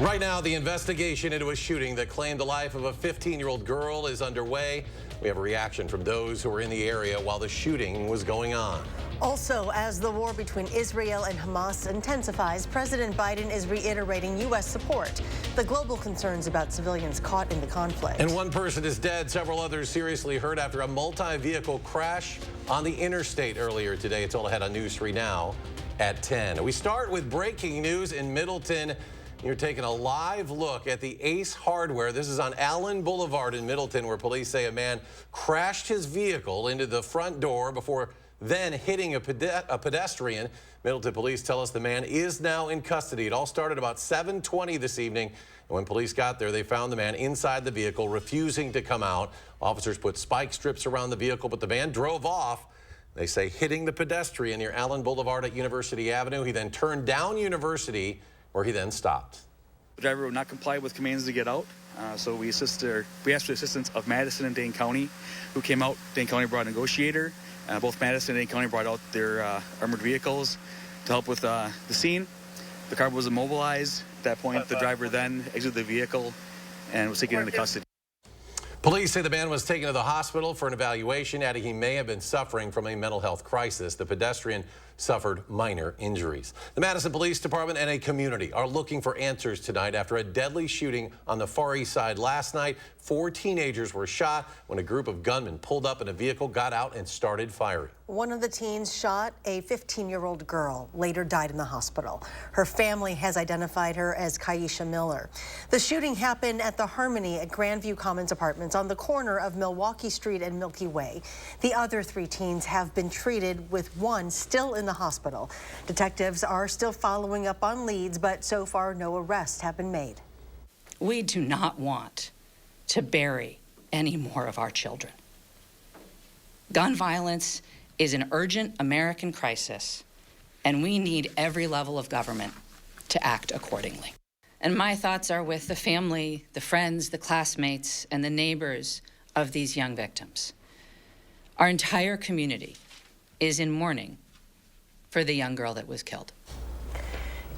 Right now, the investigation into a shooting that claimed the life of a 15-year-old girl is underway. We have a reaction from those who were in the area while the shooting was going on. Also, as the war between Israel and Hamas intensifies, President Biden is reiterating U.S. support. The global concerns about civilians caught in the conflict. And one person is dead, several others seriously hurt after a multi-vehicle crash on the interstate earlier today. It's all ahead on News 3 now at 10. We start with breaking news in Middleton. You're taking a live look at the Ace Hardware. This is on Allen Boulevard in Middleton, where police say a man crashed his vehicle into the front door before then hitting a pedestrian. Middleton police tell us the man is now in custody. It all started about 7:20 this evening. And when police got there, they found the man inside the vehicle, refusing to come out. Officers put spike strips around the vehicle, but the man drove off. They say hitting the pedestrian near Allen Boulevard at University Avenue. He then turned down University, where he then stopped. The driver would not comply with commands to get out, so we asked for the assistance of Madison and Dane County, who came out. Dane County brought a negotiator. Both Madison and Dane County brought out their armored vehicles to help with the scene. The car was immobilized. At that point, the driver then exited the vehicle and was taken into custody. Police say the man was taken to the hospital for an evaluation, adding he may have been suffering from a mental health crisis. The pedestrian suffered minor injuries. The Madison Police Department and a community are looking for answers tonight after a deadly shooting on the Far East Side last night. 4 teenagers were shot when a group of gunmen pulled up in a vehicle, got out, and started firing. One of the teens shot a 15-year-old girl, later died in the hospital. Her family has identified her as Kaisha Miller. The shooting happened at the Harmony at Grandview Commons Apartments on the corner of Milwaukee Street and Milky Way. The other 3 teens have been treated, with one still in the hospital. Detectives are still following up on leads, but so far no arrests have been made. We do not want to bury any more of our children. Gun violence is an urgent American crisis, and we need every level of government to act accordingly. And my thoughts are with the family, the friends, the classmates, and the neighbors of these young victims. Our entire community is in mourning for the young girl that was killed.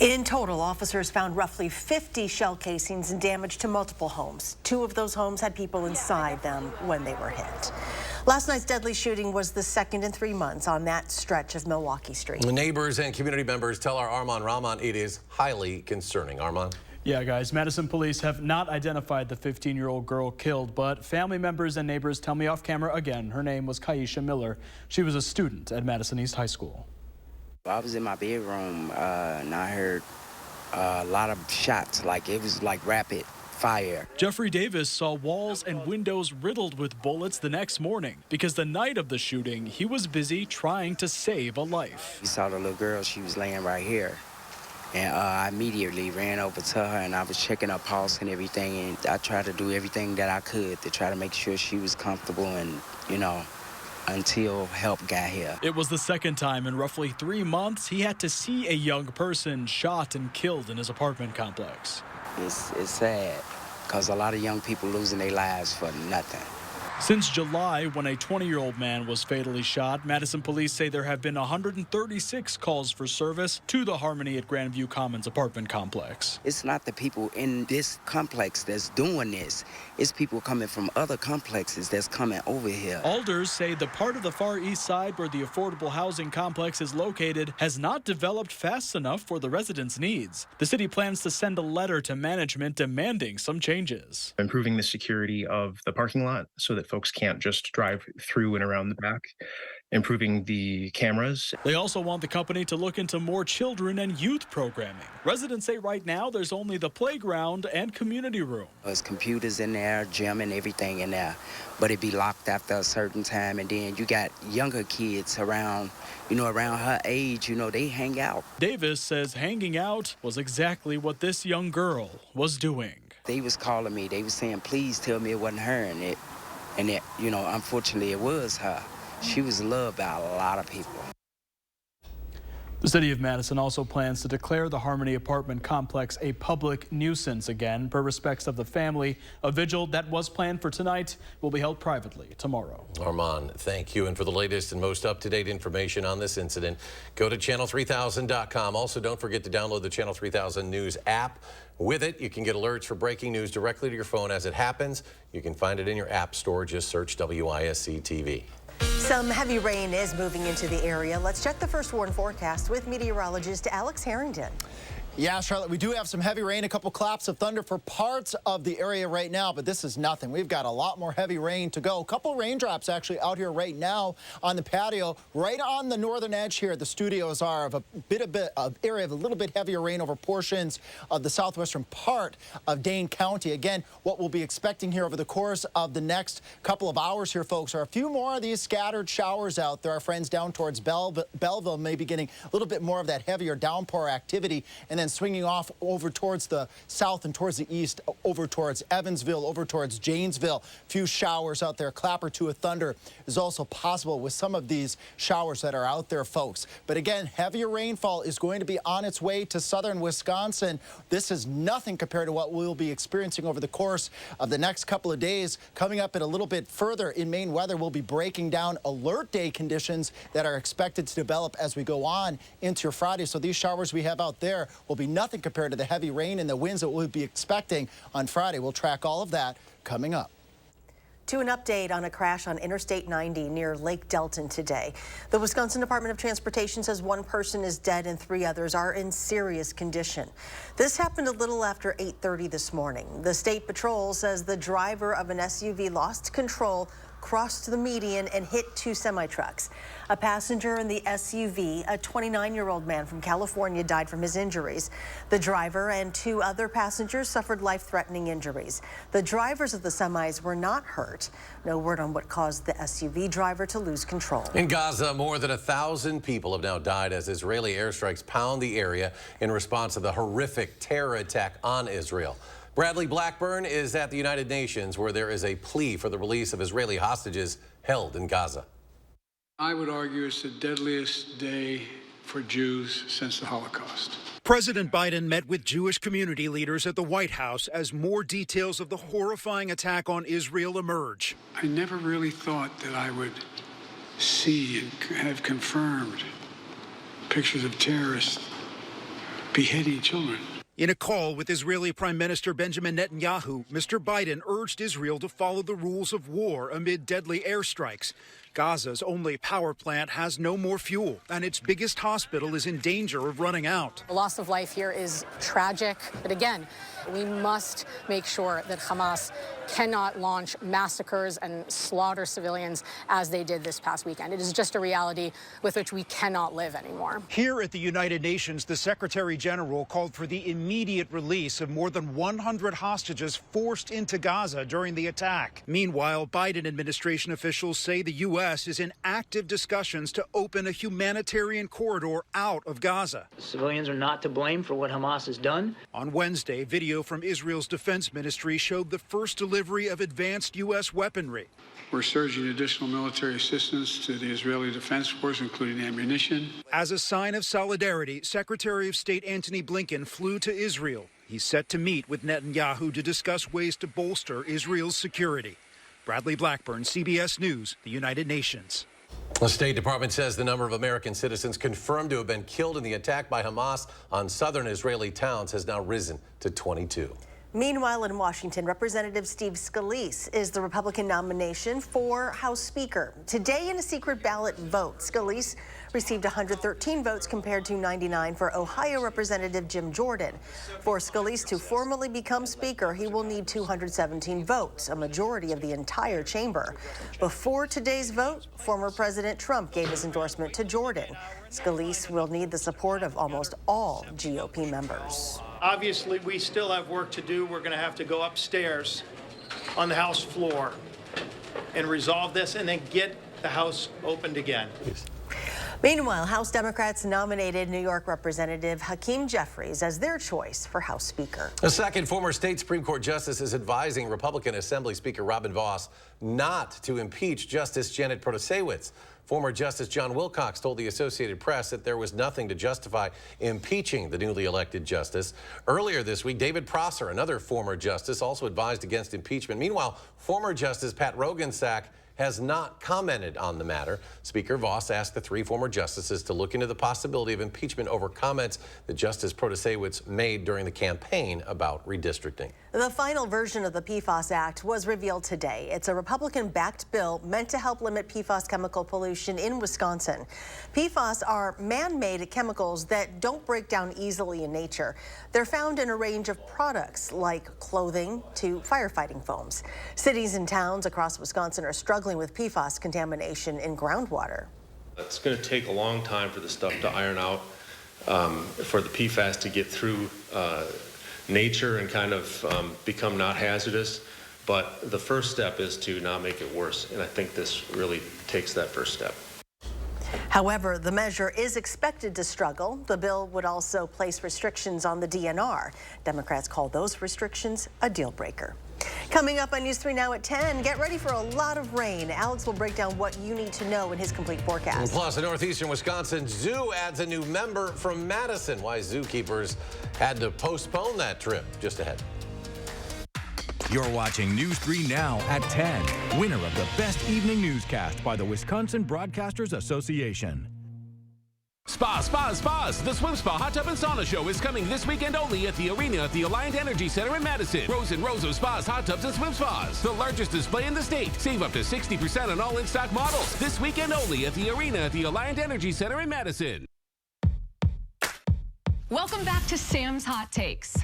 In total, officers found roughly 50 shell casings and damage to multiple homes. 2 of those homes had people inside them when they were hit. Last night's deadly shooting was the second in 3 months on that stretch of Milwaukee Street. The neighbors and community members tell our Armand Rahman it is highly concerning. Armand? Yeah, guys, Madison police have not identified the 15-year-old girl killed, but family members and neighbors tell me off camera again her name was Kaisha Miller. She was a student at Madison East High School. I was in my bedroom and I heard a lot of shots, like it was like rapid fire. Jeffrey Davis saw walls and windows riddled with bullets the next morning because the night of the shooting, he was busy trying to save a life. We saw the little girl, she was laying right here. And I immediately ran over to her and I was checking her pulse and everything. And I tried to do everything that I could to try to make sure she was comfortable and, you know, until help got here. It was the second time in roughly 3 months he had to see a young person shot and killed in his apartment complex. It's sad because a lot of young people losing their lives for nothing. Since July, when a 20-year-old man was fatally shot, Madison police say there have been 136 calls for service to the Harmony at Grandview Commons apartment complex. It's not the people in this complex that's doing this. It's people coming from other complexes that's coming over here. Alders say the part of the Far East Side where the affordable housing complex is located has not developed fast enough for the residents' needs. The city plans to send a letter to management demanding some changes. Improving the security of the parking lot so that folks can't just drive through and around the back. Improving the cameras. They also want the company to look into more children and youth programming. Residents say right now there's only the playground and community room. There's computers in there, gym and everything in there, but it be locked after a certain time. And then you got younger kids around, you know, around her age, you know, they hang out. Davis says hanging out was exactly what this young girl was doing. They was calling me, they was saying, please tell me it wasn't her. And it, you know, unfortunately it was her. She was loved by a lot of people. The city of Madison also plans to declare the Harmony apartment complex a public nuisance again. Per respects of the family, a vigil that was planned for tonight will be held privately tomorrow. Armand, thank you. And for the latest and most up-to-date information on this incident, go to channel3000.com. Also, don't forget to download the Channel 3000 News app. With it, you can get alerts for breaking news directly to your phone as it happens. You can find it in your app store. Just search WISC-TV. Some heavy rain is moving into the area. Let's check the first warn forecast with meteorologist Alex Harrington. Yeah, Charlotte, we do have some heavy rain, a couple claps of thunder for parts of the area right now, but this is nothing. We've got a lot more heavy rain to go. A couple raindrops actually out here right now on the patio, right on the northern edge here. The studios are of a bit of area of a little bit heavier rain over portions of the southwestern part of Dane County. Again, what we'll be expecting here over the course of the next couple of hours here, folks, are a few more of these scattered showers out there. Our friends down towards Belleville may be getting a little bit more of that heavier downpour activity, and then swinging off over towards the south and towards the east, over towards Evansville, over towards Janesville. A few showers out there. Clap or two of thunder is also possible with some of these showers that are out there, folks. But again, heavier rainfall is going to be on its way to southern Wisconsin. This is nothing compared to what we'll be experiencing over the course of the next couple of days. Coming up in a little bit further in Maine weather, we'll be breaking down alert day conditions that are expected to develop as we go on into your Friday. So these showers we have out there will be nothing compared to the heavy rain and the winds that we'll be expecting on Friday. We'll track all of that coming up. To an update on a crash on Interstate 90 near Lake Delton today. The Wisconsin Department of Transportation says one person is dead and 3 others are in serious condition. This happened a little after 8:30 this morning. The state patrol says the driver of an SUV lost control, crossed the median and hit 2 semi-trucks. A passenger in the SUV, a 29-year-old man from California, died from his injuries. The driver and 2 other passengers suffered life-threatening injuries. The drivers of the semis were not hurt. No word on what caused the SUV driver to lose control. In Gaza, more than 1,000 people have now died as Israeli airstrikes pound the area in response to the horrific terror attack on Israel. Bradley Blackburn is at the United Nations, where there is a plea for the release of Israeli hostages held in Gaza. I would argue it's the deadliest day for Jews since the Holocaust. President Biden met with Jewish community leaders at the White House as more details of the horrifying attack on Israel emerge. I never really thought that I would see and have confirmed pictures of terrorists beheading children. In a call with Israeli Prime Minister Benjamin Netanyahu, Mr. Biden urged Israel to follow the rules of war amid deadly airstrikes. Gaza's only power plant has no more fuel, and its biggest hospital is in danger of running out. The loss of life here is tragic, but again, we must make sure that Hamas cannot launch massacres and slaughter civilians as they did this past weekend. It is just a reality with which we cannot live anymore. Here at the United Nations, the Secretary General called for the immediate release of more than 100 hostages forced into Gaza during the attack. Meanwhile, Biden administration officials say the U.S. is in active discussions to open a humanitarian corridor out of Gaza. Civilians are not to blame for what Hamas has done. On Wednesday, video from Israel's defense ministry showed the first delivery of advanced U.S. weaponry. We're surging additional military assistance to the Israeli Defense Force, including ammunition. As a sign of solidarity, Secretary of State Antony Blinken flew to Israel. He's set to meet with Netanyahu to discuss ways to bolster Israel's security. Bradley Blackburn, CBS News, the United Nations. The State Department says the number of American citizens confirmed to have been killed in the attack by Hamas on southern Israeli towns has now risen to 22. Meanwhile, in Washington, Representative Steve Scalise is the Republican nomination for House Speaker. Today, in a secret ballot vote, Scalise received 113 votes compared to 99 for Ohio Representative Jim Jordan. For Scalise to formally become Speaker, he will need 217 votes, a majority of the entire chamber. Before today's vote, former President Trump gave his endorsement to Jordan. Scalise will need the support of almost all GOP members. Obviously, we still have work to do. We're going to have to go upstairs on the House floor and resolve this and then get the House opened again. Meanwhile, House Democrats nominated New York Representative Hakeem Jeffries as their choice for House Speaker. A second former state Supreme Court justice is advising Republican Assembly Speaker Robin Vos not to impeach Justice Janet Protasiewicz. Former Justice John Wilcox told the Associated Press that there was nothing to justify impeaching the newly elected justice. Earlier this week, David Prosser, another former justice, also advised against impeachment. Meanwhile, former Justice Pat Rogensack has not commented on the matter. Speaker Vos asked the three former justices to look into the possibility of impeachment over comments that Justice Protasiewicz made during the campaign about redistricting. The final version of the PFAS Act was revealed today. It's a Republican-backed bill meant to help limit PFAS chemical pollution in Wisconsin. PFAS are man-made chemicals that don't break down easily in nature. They're found in a range of products like clothing to firefighting foams. Cities and towns across Wisconsin are struggling with PFAS contamination in groundwater. It's going to take a long time for the stuff to iron out, for the PFAS to get through nature and kind of become not hazardous. But the first step is to not make it worse, and I think this really takes that first step. However, the measure is expected to struggle. The bill would also place restrictions on the DNR. Democrats call those restrictions a deal breaker. Coming up on News 3 Now at 10, get ready for a lot of rain. Alex will break down what you need to know in his complete forecast. Plus, a northeastern Wisconsin zoo adds a new member from Madison. Why zookeepers had to postpone that trip. Just ahead. You're watching News 3 Now at 10. Winner of the Best Evening Newscast by the Wisconsin Broadcasters Association. Spas. The Swim Spa Hot Tub and Sauna Show is coming this weekend only at the arena at the Alliant Energy Center in Madison. Rows and rows of spas, hot tubs, and swim spas. The largest display in the state. Save up to 60% on all in-stock models. This weekend only at the arena at the Alliant Energy Center in Madison. Welcome back to Sam's Hot Takes.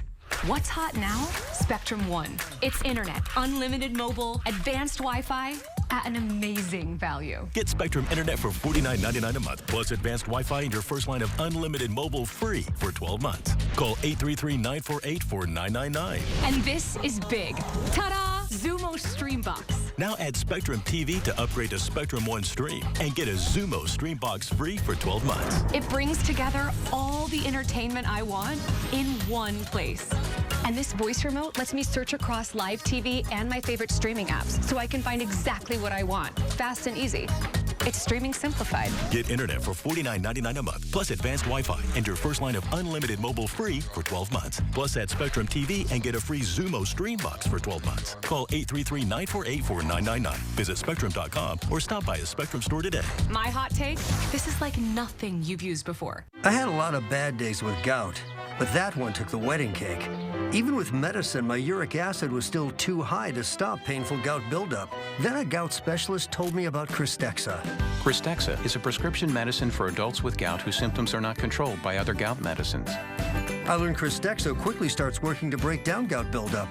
What's hot now? Spectrum One. It's internet, unlimited mobile, advanced Wi-Fi at an amazing value. Get Spectrum Internet for $49.99 a month, plus advanced Wi-Fi and your first line of unlimited mobile free for 12 months. Call 833-948-4999. And this is big. Ta-da! Zumo Streambox. Now add Spectrum TV to upgrade to Spectrum One Stream and get a Zumo Streambox free for 12 months. It brings together all the entertainment I want in one place. And this voice remote lets me search across live TV and my favorite streaming apps so I can find exactly what I want, fast and easy. It's streaming simplified. Get internet for $49.99 a month, plus advanced Wi-Fi and your first line of unlimited mobile free for 12 months. Plus add Spectrum TV and get a free Zumo Streambox for 12 months. Call 833-948-4999. Visit Spectrum.com or stop by a Spectrum store today. My hot take, this is like nothing you've used before. I had a lot of bad days with gout, but that one took the wedding cake. Even with medicine, my uric acid was still too high to stop painful gout buildup. Then a gout specialist told me about Cristexa. Cristexa is a prescription medicine for adults with gout whose symptoms are not controlled by other gout medicines. I learned Cristexa quickly starts working to break down gout buildup.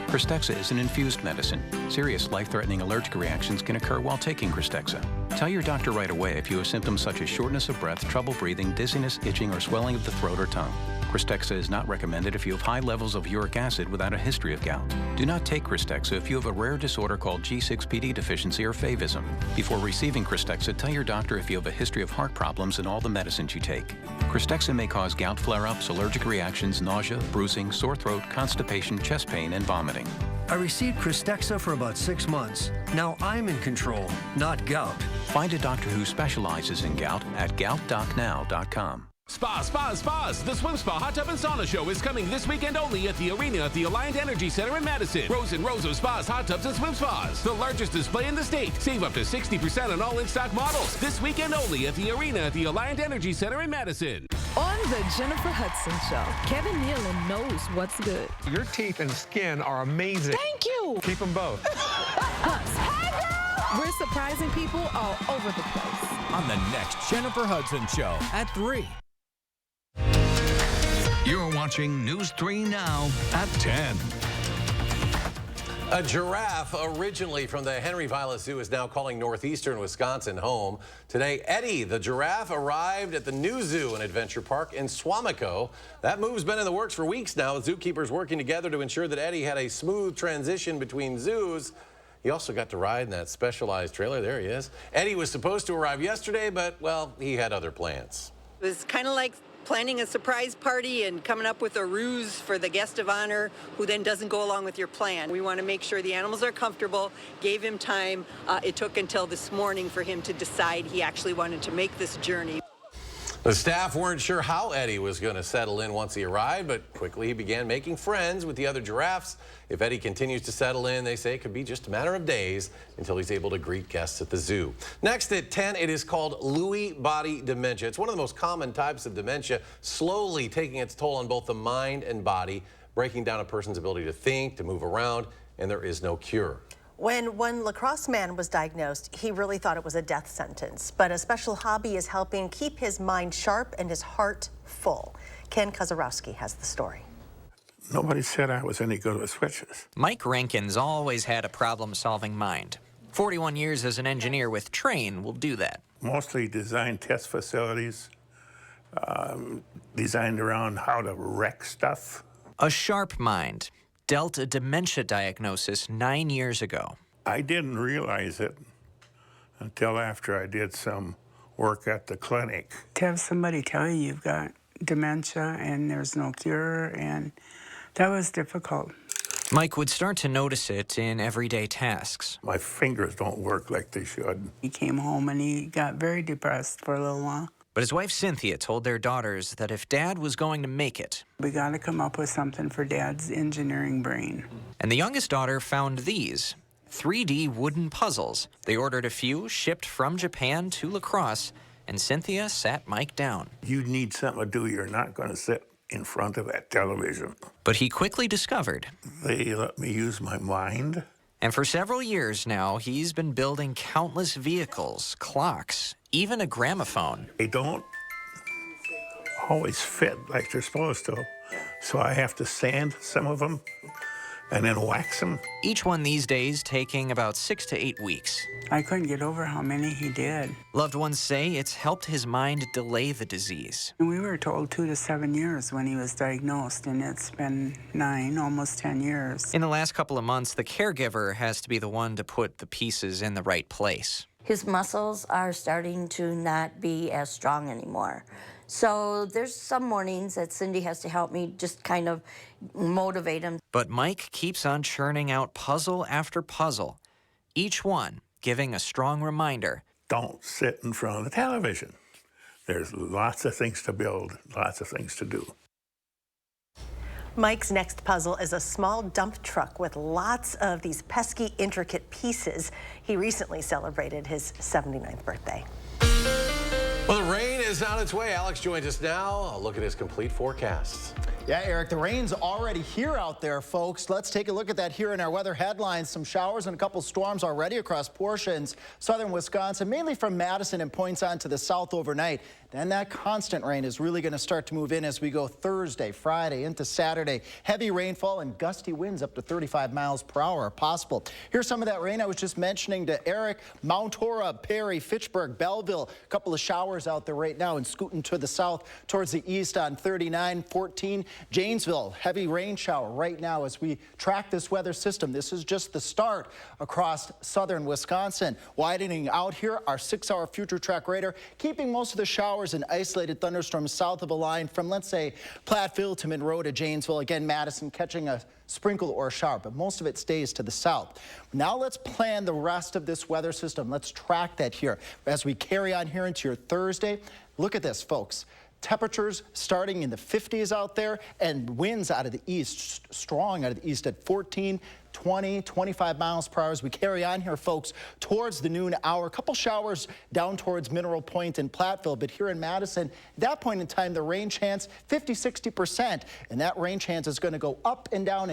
Cristexa is an infused medicine. Serious life-threatening allergic reactions can occur while taking Cristexa. Tell your doctor right away if you have symptoms such as shortness of breath, trouble breathing, dizziness, itching, or swelling of the throat or tongue. Cristexa is not recommended if you have high levels of uric acid without a history of gout. Do not take Cristexa if you have a rare disorder called G6PD deficiency or favism. Before receiving Cristexa, tell your doctor if you have a history of heart problems and all the medicines you take. Cristexa may cause gout flare-ups, allergic reactions, nausea, bruising, sore throat, constipation, chest pain, and vomiting. I received Cristexa for about 6 months. Now I'm in control, not gout. Find a doctor who specializes in gout at goutdocnow.com. Spas. The Swim Spa Hot Tub and Sauna Show is coming this weekend only at the arena at the Alliant Energy Center in Madison. Rows and rows of spas, hot tubs, and swim spas. The largest display in the state. Save up to 60% on all in-stock models. This weekend only at the arena at the Alliant Energy Center in Madison. On the Jennifer Hudson Show, Kevin Nealon knows what's good. Your teeth and skin are amazing. Thank you. Keep them both. Hey, girl! We're surprising people all over the place. On the next Jennifer Hudson Show at 3. You're watching News 3 Now at 10. A giraffe originally from the Henry Violet Zoo is now calling northeastern Wisconsin home. Today, Eddie the giraffe arrived at the new zoo and adventure park in Swamico. That move's been in the works for weeks now, with zookeepers working together to ensure that Eddie had a smooth transition between zoos. He also got to ride in that specialized trailer. There he is. Eddie was supposed to arrive yesterday, but, well, he had other plans. It was kind of like planning a surprise party and coming up with a ruse for the guest of honor who then doesn't go along with your plan. We want to make sure the animals are comfortable, gave him time. It took until this morning for him to decide he actually wanted to make this journey. The staff weren't sure how Eddie was going to settle in once he arrived, but quickly he began making friends with the other giraffes. If Eddie continues to settle in, they say it could be just a matter of days until he's able to greet guests at the zoo. Next at 10, it is called Lewy body dementia. It's one of the most common types of dementia, slowly taking its toll on both the mind and body, breaking down a person's ability to think, to move around, and there is no cure. When one lacrosse man was diagnosed, he really thought it was a death sentence. But a special hobby is helping keep his mind sharp and his heart full. Ken Kozarowski has the story. Nobody said I was any good with switches. Mike Rankin's always had a problem-solving mind. 41 years as an engineer with Train will do that. Mostly designed test facilities, designed around how to wreck stuff. A sharp mind. Dealt a dementia diagnosis 9 years ago. I didn't realize it until after I did some work at the clinic. To have somebody tell you you've got dementia and there's no cure, and that was difficult. Mike would start to notice it in everyday tasks. My fingers don't work like they should. He came home and he got very depressed for a little while. But his wife Cynthia told their daughters that if Dad was going to make it, we got to come up with something for Dad's engineering brain. And the youngest daughter found these 3D wooden puzzles. They ordered a few, shipped from Japan to La Crosse, and Cynthia sat Mike down. You need something to do. You're not going to sit in front of that television. But he quickly discovered they let me use my mind. And for several years now, he's been building countless vehicles, clocks, even a gramophone. They don't always fit like they're supposed to, so I have to sand some of them and then wax them. Each one these days taking about 6 to 8 weeks. I couldn't get over how many he did. Loved ones say it's helped his mind delay the disease. And we were told 2 to 7 years when he was diagnosed, and it's been 9, almost 10 years. In the last couple of months, the caregiver has to be the one to put the pieces in the right place. His muscles are starting to not be as strong anymore. So there's some mornings that Cindy has to help me just kind of motivate him. But Mike keeps on churning out puzzle after puzzle, each one giving a strong reminder. Don't sit in front of the television. There's lots of things to build, lots of things to do. Mike's next puzzle is a small dump truck with lots of these pesky, intricate pieces. He recently celebrated his 79th birthday. Well, the rain is on its way. Alex joins us now. A look at his complete forecast. Yeah, Eric, the rain's already here out there, folks. Let's take a look at that here in our weather headlines. Some showers and a couple storms already across portions southern Wisconsin, mainly from Madison and points on to the south overnight. Then that constant rain is really going to start to move in as we go Thursday, Friday into Saturday. Heavy rainfall and gusty winds up to 35 miles per hour are possible. Here's some of that rain I was just mentioning to Eric. Mount Horeb, Perry, Fitchburg, Belleville. A couple of showers out there right now and scooting to the south towards the east on 39, 14. Janesville, heavy rain shower right now as we track this weather system. This is just the start across southern Wisconsin. Widening out here, our 6-hour future track radar, keeping most of the showers and isolated thunderstorms south of a line from, let's say, Platteville to Monroe to Janesville. Again, Madison catching a sprinkle or a shower, but most of it stays to the south. Now let's plan the rest of this weather system. Let's track that here as we carry on here into your Thursday. Look at this, folks. Temperatures starting in the 50s out there and winds out of the east, strong out of the east at 14, 20, 25 miles per hour as we carry on here, folks, towards the noon hour. A couple showers down towards Mineral Point and Platteville, but here in Madison, at that point in time, the rain chance 50, 60%. And that rain chance is going to go up and down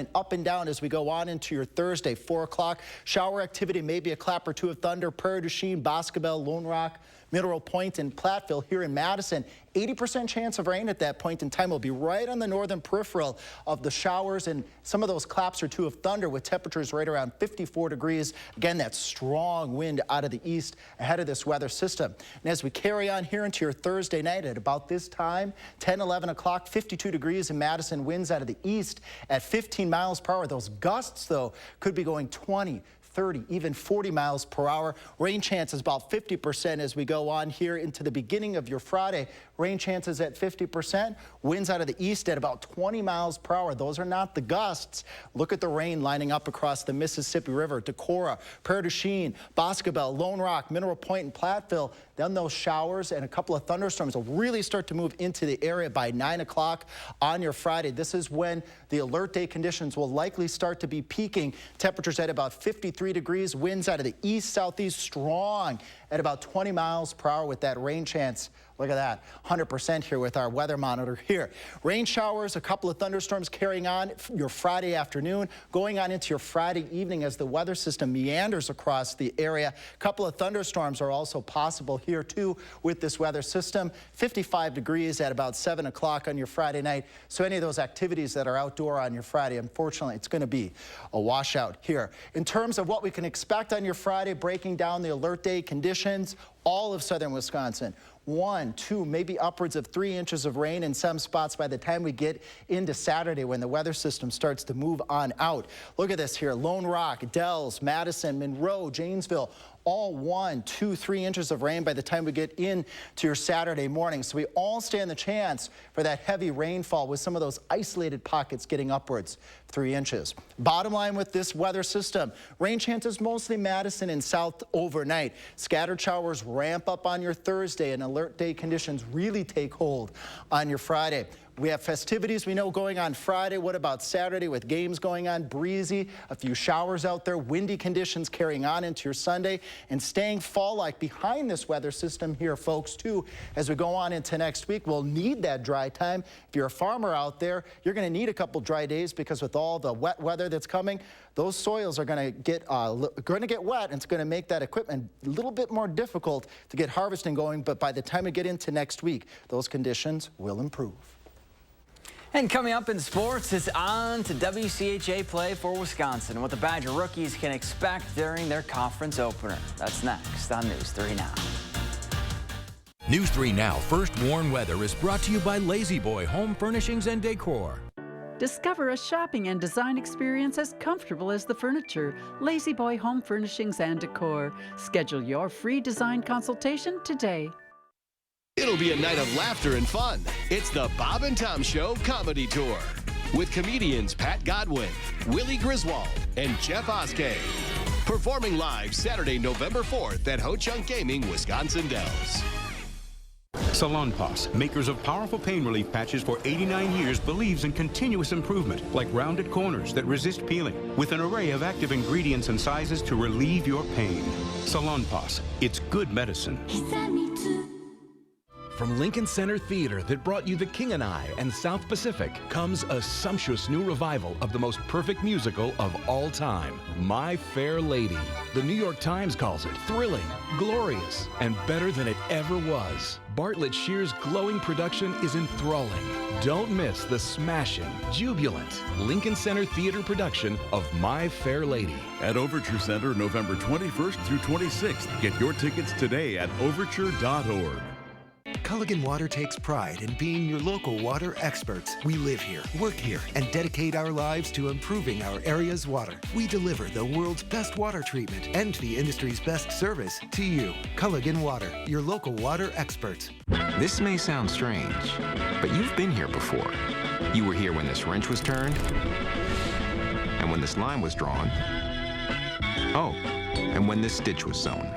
as we go on into your Thursday, 4 o'clock. Shower activity, maybe a clap or two of thunder, Prairie du Chien, Boscobel, Lone Rock, Mineral Point and Platteville here in Madison. 80% chance of rain at that point in time. Will be right on the northern peripheral of the showers and some of those claps or two of thunder with temperatures right around 54 degrees. Again, that strong wind out of the east ahead of this weather system. And as we carry on here into your Thursday night at about this time, 10, 11 o'clock, 52 degrees in Madison, winds out of the east at 15 miles per hour. Those gusts, though, could be going 20, 30, even 40 miles per hour. Rain chances about 50% as we go on here into the beginning of your Friday. Rain chances at 50%. Winds out of the east at about 20 miles per hour. Those are not the gusts. Look at the rain lining up across the Mississippi River, Decorah, Prairie du Chien, Boscobel, Lone Rock, Mineral Point, and Platteville. Then those showers and a couple of thunderstorms will really start to move into the area by 9 o'clock on your Friday. This is when the alert day conditions will likely start to be peaking. Temperatures at about 53 degrees, winds out of the east, southeast strong at about 20 miles per hour with that rain chance. Look at that, 100% here with our weather monitor here. Rain showers, a couple of thunderstorms carrying on your Friday afternoon, going on into your Friday evening as the weather system meanders across the area. A couple of thunderstorms are also possible here too with this weather system. 55 degrees at about 7 o'clock on your Friday night. So any of those activities that are outdoor on your Friday, unfortunately, it's going to be a washout here. In terms of what we can expect on your Friday, breaking down the alert day conditions, all of southern Wisconsin, 1, 2, maybe upwards of 3 inches of rain in some spots by the time we get into Saturday when the weather system starts to move on out. Look at this here, Lone Rock, Dells, Madison, Monroe, Janesville, all 1, 2, 3 inches of rain by the time we get into your Saturday morning. So we all stand the chance for that heavy rainfall with some of those isolated pockets getting upwards 3 inches. Bottom line with this weather system, rain chances mostly Madison and south overnight. Scattered showers ramp up on your Thursday and alert day conditions really take hold on your Friday. We have festivities we know going on Friday. What about Saturday with games going on? Breezy, a few showers out there, windy conditions carrying on into your Sunday and staying fall-like behind this weather system here, folks, too. As we go on into next week, we'll need that dry time. If you're a farmer out there, you're going to need a couple dry days because with all the wet weather that's coming, those soils are going to get wet, and it's going to make that equipment a little bit more difficult to get harvesting going. But by the time we get into next week, those conditions will improve. And coming up in sports, it's on to WCHA play for Wisconsin and what the Badger rookies can expect during their conference opener. That's next on News 3 Now. News 3 Now First Warn Weather is brought to you by Lazy Boy Home Furnishings and Decor. Discover a shopping and design experience as comfortable as the furniture. Lazy Boy Home Furnishings and Decor. Schedule your free design consultation today. It'll be a night of laughter and fun. It's the Bob and Tom Show Comedy Tour with comedians Pat Godwin, Willie Griswold, and Jeff Oskey. Performing live Saturday, November 4th at Ho Chunk Gaming, Wisconsin Dells. Salonpas, makers of powerful pain relief patches for 89 years, believes in continuous improvement, like rounded corners that resist peeling, with an array of active ingredients and sizes to relieve your pain. Salonpas, it's good medicine. From Lincoln Center Theater that brought you The King and I and South Pacific comes a sumptuous new revival of the most perfect musical of all time, My Fair Lady. The New York Times calls it thrilling, glorious, and better than it ever was. Bartlett Shear's glowing production is enthralling. Don't miss the smashing, jubilant Lincoln Center Theater production of My Fair Lady. At Overture Center, November 21st through 26th. Get your tickets today at overture.org. Culligan Water takes pride in being your local water experts. We live here, work here, and dedicate our lives to improving our area's water. We deliver the world's best water treatment and the industry's best service to you. Culligan Water, your local water experts. This may sound strange, but you've been here before. You were here when this wrench was turned, and when this line was drawn. Oh, and when this stitch was sewn.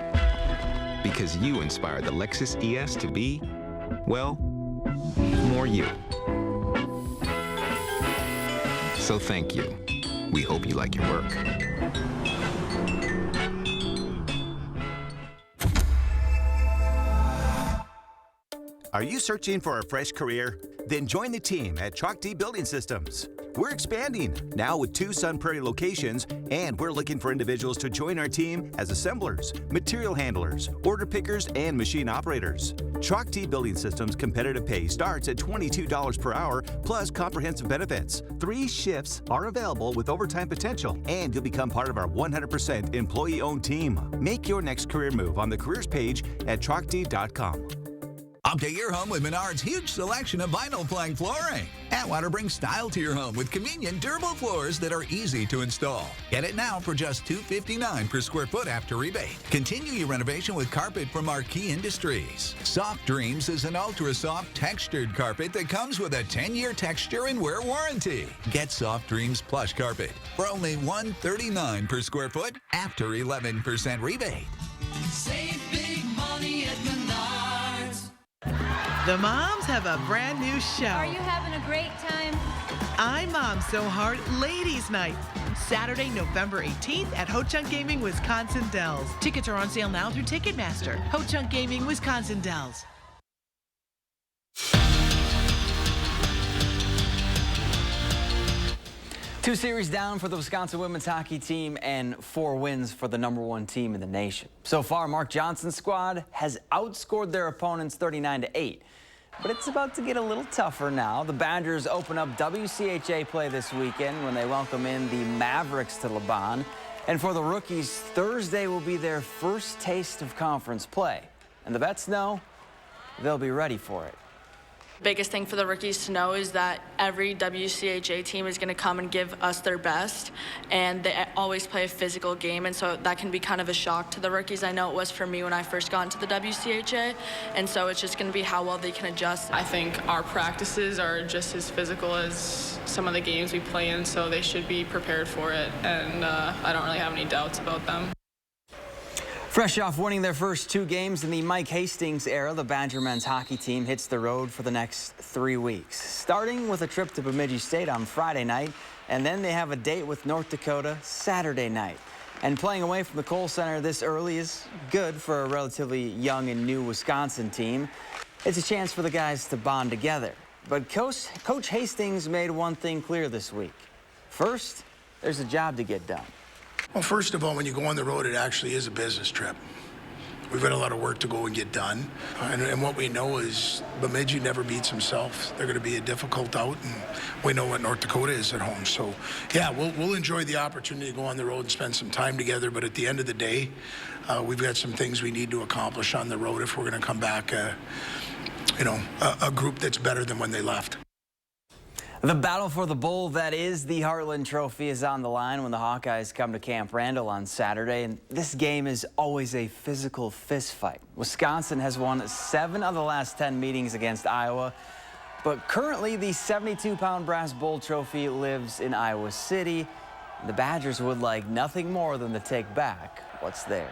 Because you inspired the Lexus ES to be, well, more you. So thank you. We hope you like your work. Are you searching for a fresh career? Then join the team at Chalk D Building Systems. We're expanding, now with 2 Sun Prairie locations, and we're looking for individuals to join our team as assemblers, material handlers, order pickers, and machine operators. Chalk D Building Systems competitive pay starts at $22 per hour plus comprehensive benefits. 3 shifts are available with overtime potential, and you'll become part of our 100% employee-owned team. Make your next career move on the careers page at chalkd.com. Update your home with Menard's huge selection of vinyl plank flooring. Atwater brings style to your home with convenient, durable floors that are easy to install. Get it now for just $259 per square foot after rebate. Continue your renovation with carpet from Marquee Industries. Soft Dreams is an ultra-soft textured carpet that comes with a 10-year texture and wear warranty. Get Soft Dreams plush carpet for only $139 per square foot after 11% rebate. Save big money at Menards. The moms have a brand new show. Are you having a great time? I Mom So Hard Ladies Night. Saturday, November 18th at Ho Chunk Gaming, Wisconsin Dells. Tickets are on sale now through Ticketmaster. Ho Chunk Gaming, Wisconsin Dells. Two series down for the Wisconsin women's hockey team and 4 wins for the #1 team in the nation. So far, Mark Johnson's squad has outscored their opponents 39-8. But it's about to get a little tougher now. The Badgers open up WCHA play this weekend when they welcome in the Mavericks to Laban. And for the rookies, Thursday will be their first taste of conference play. And the vets know they'll be ready for it. Biggest thing for the rookies to know is that every WCHA team is going to come and give us their best, and they always play a physical game, and so that can be kind of a shock to the rookies. I know it was for me when I first got into the WCHA, and so it's just going to be how well they can adjust. I think our practices are just as physical as some of the games we play in, so they should be prepared for it, and I don't really have any doubts about them. Fresh off winning their first 2 games in the Mike Hastings era, the Badger men's hockey team hits the road for the next 3 weeks, starting with a trip to Bemidji State on Friday night, and then they have a date with North Dakota Saturday night. And playing away from the Kohl Center this early is good for a relatively young and new Wisconsin team. It's a chance for the guys to bond together. But Coach Hastings made one thing clear this week. First, there's a job to get done. Well, first of all, when you go on the road, it actually is a business trip. We've got a lot of work to go and get done. And what we know is Bemidji never beats himself. They're going to be a difficult out, and we know what North Dakota is at home. So, yeah, we'll enjoy the opportunity to go on the road and spend some time together. But at the end of the day, we've got some things we need to accomplish on the road if we're going to come back, a group that's better than when they left. The battle for the bowl that is the Heartland Trophy is on the line when the Hawkeyes come to Camp Randall on Saturday. And this game is always a physical fistfight. Wisconsin has won 7 of the last 10 meetings against Iowa. But currently, the 72-pound brass bowl trophy lives in Iowa City. The Badgers would like nothing more than to take back what's theirs.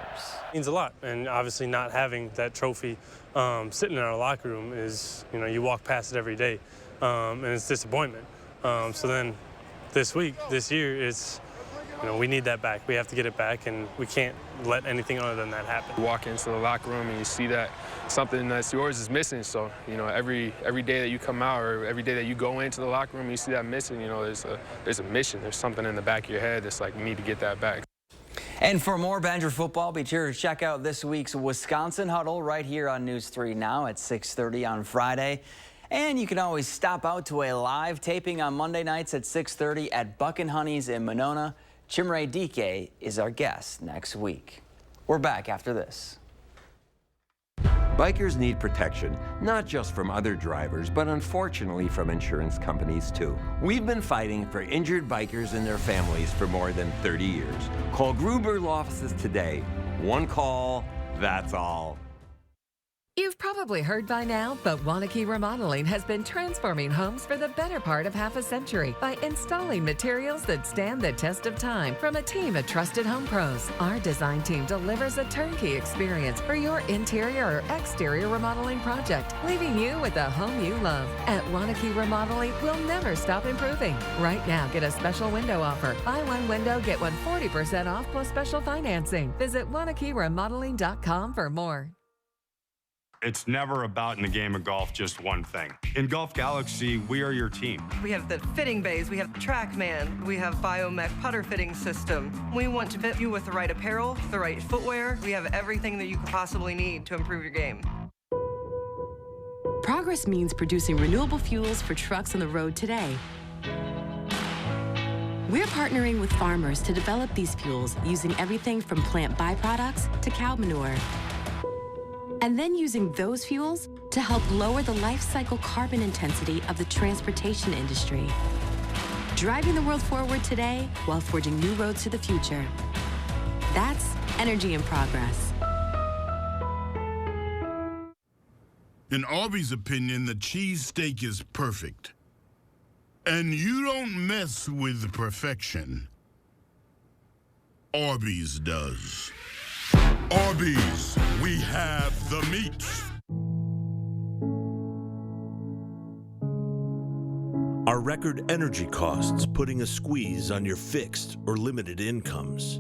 It means a lot. And obviously not having that trophy sitting in our locker room is, you walk past it every day. And it's disappointment. So then this year, it's, we need that back. We have to get it back, and we can't let anything other than that happen. You walk into the locker room and you see that something that's yours is missing. So, every day that you come out or every day that you go into the locker room and you see that missing, there's a mission. There's something in the back of your head that's like, you need to get that back. And for more Badger football, be sure to check out this week's Wisconsin Huddle right here on News 3 Now at 6:30 on Friday. And you can always stop out to a live taping on Monday nights at 6:30 at Buck and Honey's in Monona. Chimray Dike is our guest next week. We're back after this. Bikers need protection, not just from other drivers, but unfortunately from insurance companies too. We've been fighting for injured bikers and their families for more than 30 years. Call Gruber Law Offices today. One call, that's all. You've probably heard by now, but Wanakee Remodeling has been transforming homes for the better part of half a century by installing materials that stand the test of time from a team of trusted home pros. Our design team delivers a turnkey experience for your interior or exterior remodeling project, leaving you with a home you love. At Wanakee Remodeling, we'll never stop improving. Right now, get a special window offer. Buy one window, get one 40% off plus special financing. Visit WanakeeRemodeling.com for more. It's never about, in the game of golf, just one thing. In Golf Galaxy, we are your team. We have the fitting bays, we have TrackMan, we have Biomech putter fitting system. We want to fit you with the right apparel, the right footwear. We have everything that you could possibly need to improve your game. Progress means producing renewable fuels for trucks on the road today. We're partnering with farmers to develop these fuels using everything from plant byproducts to cow manure. And then using those fuels to help lower the life cycle carbon intensity of the transportation industry. Driving the world forward today while forging new roads to the future. That's energy in progress. In Arby's opinion, the cheesesteak is perfect. And you don't mess with perfection. Arby's does. Arby's, we have the meat. Are record energy costs putting a squeeze on your fixed or limited incomes?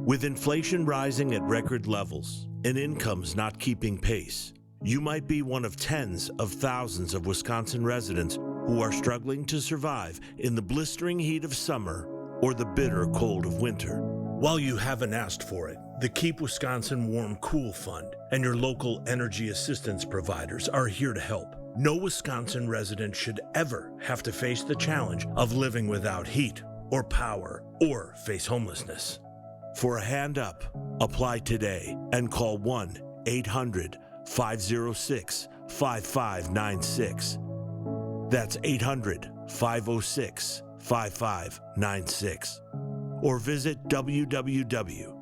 With inflation rising at record levels and incomes not keeping pace, you might be one of tens of thousands of Wisconsin residents who are struggling to survive in the blistering heat of summer or the bitter cold of winter. While you haven't asked for it, the Keep Wisconsin Warm Cool Fund and your local energy assistance providers are here to help. No Wisconsin resident should ever have to face the challenge of living without heat or power or face homelessness. For a hand up, apply today and call 1-800-506-5596. That's 800-506-5596. Or visit www.kwwf.org.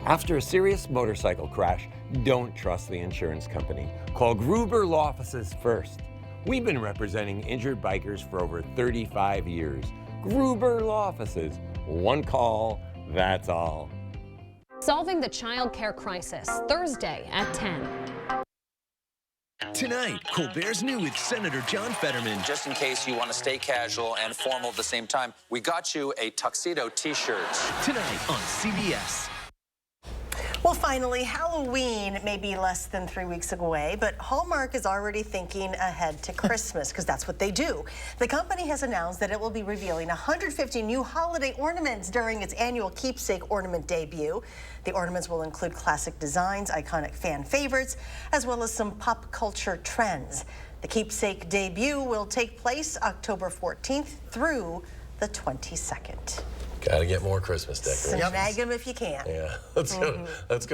After a serious motorcycle crash, don't trust the insurance company. Call Gruber Law Offices first. We've been representing injured bikers for over 35 years. Gruber Law Offices. One call, that's all. Solving the child care crisis, Thursday at 10. Tonight, Colbert's New with Senator John Fetterman. Just in case you want to stay casual and formal at the same time, we got you a tuxedo t-shirt. Tonight on CBS. Well, finally, Halloween may be less than 3 weeks away, but Hallmark is already thinking ahead to Christmas, because that's what they do. The company has announced that it will be revealing 150 new holiday ornaments during its annual Keepsake Ornament debut. The ornaments will include classic designs, iconic fan favorites, as well as some pop culture trends. The Keepsake debut will take place October 14th through the 22nd. Got to get more Christmas decorations. Snag them if you can. Yeah, let's go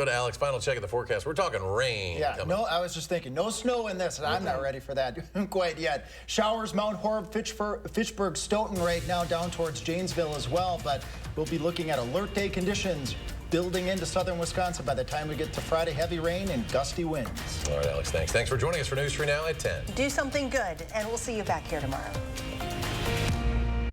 to Alex. Final check of the forecast. We're talking rain. Yeah, coming. no, I was just thinking, no snow in this, and I'm not ready for that quite yet. Showers, Mount Horeb, Fitchburg, Stoughton right now, down towards Janesville as well, but we'll be looking at alert day conditions building into southern Wisconsin by the time we get to Friday. Heavy rain and gusty winds. All right, Alex, thanks. Thanks for joining us for News 3 Now at 10. Do something good, and we'll see you back here tomorrow.